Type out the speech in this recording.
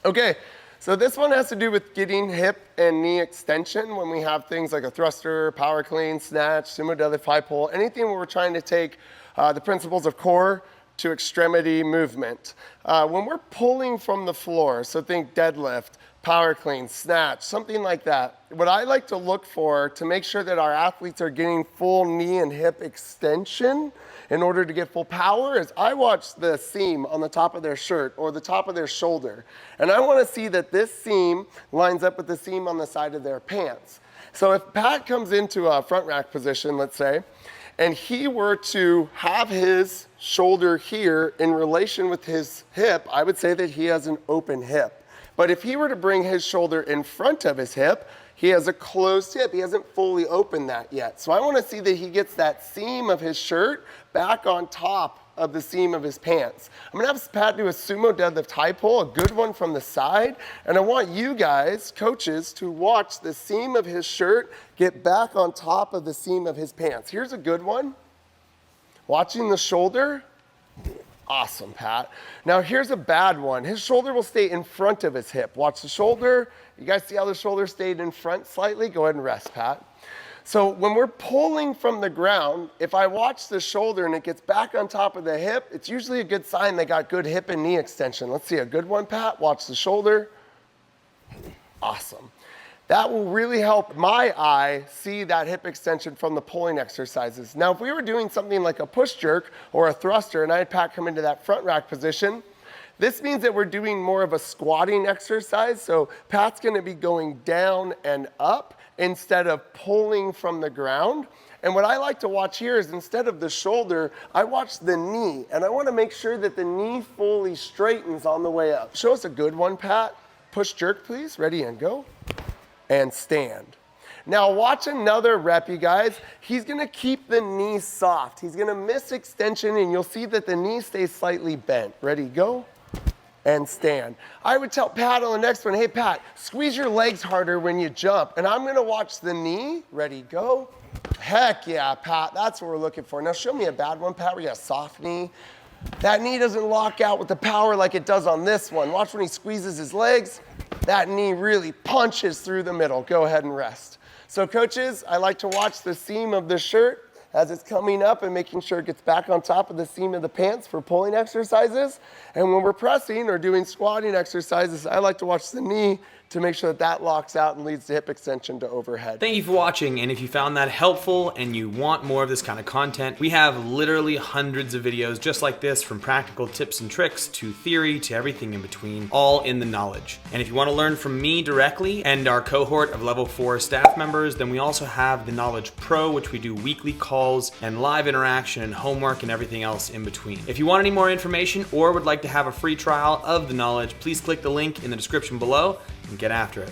Okay, so this one has to do with getting hip and knee extension when we have things like a thruster, power clean, snatch, sumo deadlift, high pull, anything where we're trying to take the principles of core to extremity movement. When we're pulling from the floor, so think deadlift, power clean, snatch, something like that, what I like to look for to make sure that our athletes are getting full knee and hip extension in order to get full power is I watch the seam on the top of their shirt or the top of their shoulder. And I want to see that this seam lines up with the seam on the side of their pants. So if Pat comes into a front rack position, let's say, and he were to have his shoulder here in relation with his hip, I would say that he has an open hip. But if he were to bring his shoulder in front of his hip, he has a closed hip. He hasn't fully opened that yet. So I want to see that he gets that seam of his shirt back on top of the seam of his pants. I'm going to have Pat do a sumo deadlift high pull, a good one from the side. And I want you guys, coaches, to watch the seam of his shirt get back on top of the seam of his pants. Here's a good one. Watching the shoulder. Awesome, Pat. Now here's a bad one. His shoulder will stay in front of his hip. Watch the shoulder. You guys see how the shoulder stayed in front slightly? Go ahead and rest, Pat. So when we're pulling from the ground, if I watch the shoulder and it gets back on top of the hip, it's usually a good sign they got good hip and knee extension. Let's see a good one, Pat. Watch the shoulder. Awesome. That will really help my eye see that hip extension from the pulling exercises. Now, if we were doing something like a push jerk or a thruster and I had Pat come into that front rack position, this means that we're doing more of a squatting exercise. So Pat's gonna be going down and up instead of pulling from the ground. And what I like to watch here is instead of the shoulder, I watch the knee. And I wanna make sure that the knee fully straightens on the way up. Show us a good one, Pat. Push jerk, please. Ready and go. And stand. Now watch another rep, you guys. He's gonna keep the knee soft. He's gonna miss extension and you'll see that the knee stays slightly bent. Ready, go, and stand. I would tell Pat on the next one, hey Pat, squeeze your legs harder when you jump. And I'm gonna watch the knee. Ready, go. Heck yeah, Pat, that's what we're looking for. Now show me a bad one, Pat, where you got a soft knee. That knee doesn't lock out with the power like it does on this one. Watch when he squeezes his legs. That knee really punches through the middle. Go ahead and rest. So coaches, I like to watch the seam of the shirt as it's coming up and making sure it gets back on top of the seam of the pants for pulling exercises. And when we're pressing or doing squatting exercises, I like to watch the knee to make sure that that locks out and leads to hip extension to overhead. Thank you for watching, and if you found that helpful and you want more of this kind of content, we have literally hundreds of videos just like this, from practical tips and tricks to theory to everything in between, all in the knowledge. And if you want to learn from me directly and our cohort of level 4 staff members, then we also have the Knowledge Pro, which we do weekly calls and live interaction and homework and everything else in between. If you want any more information or would like to have a free trial of the knowledge, please click the link in the description below and get after it.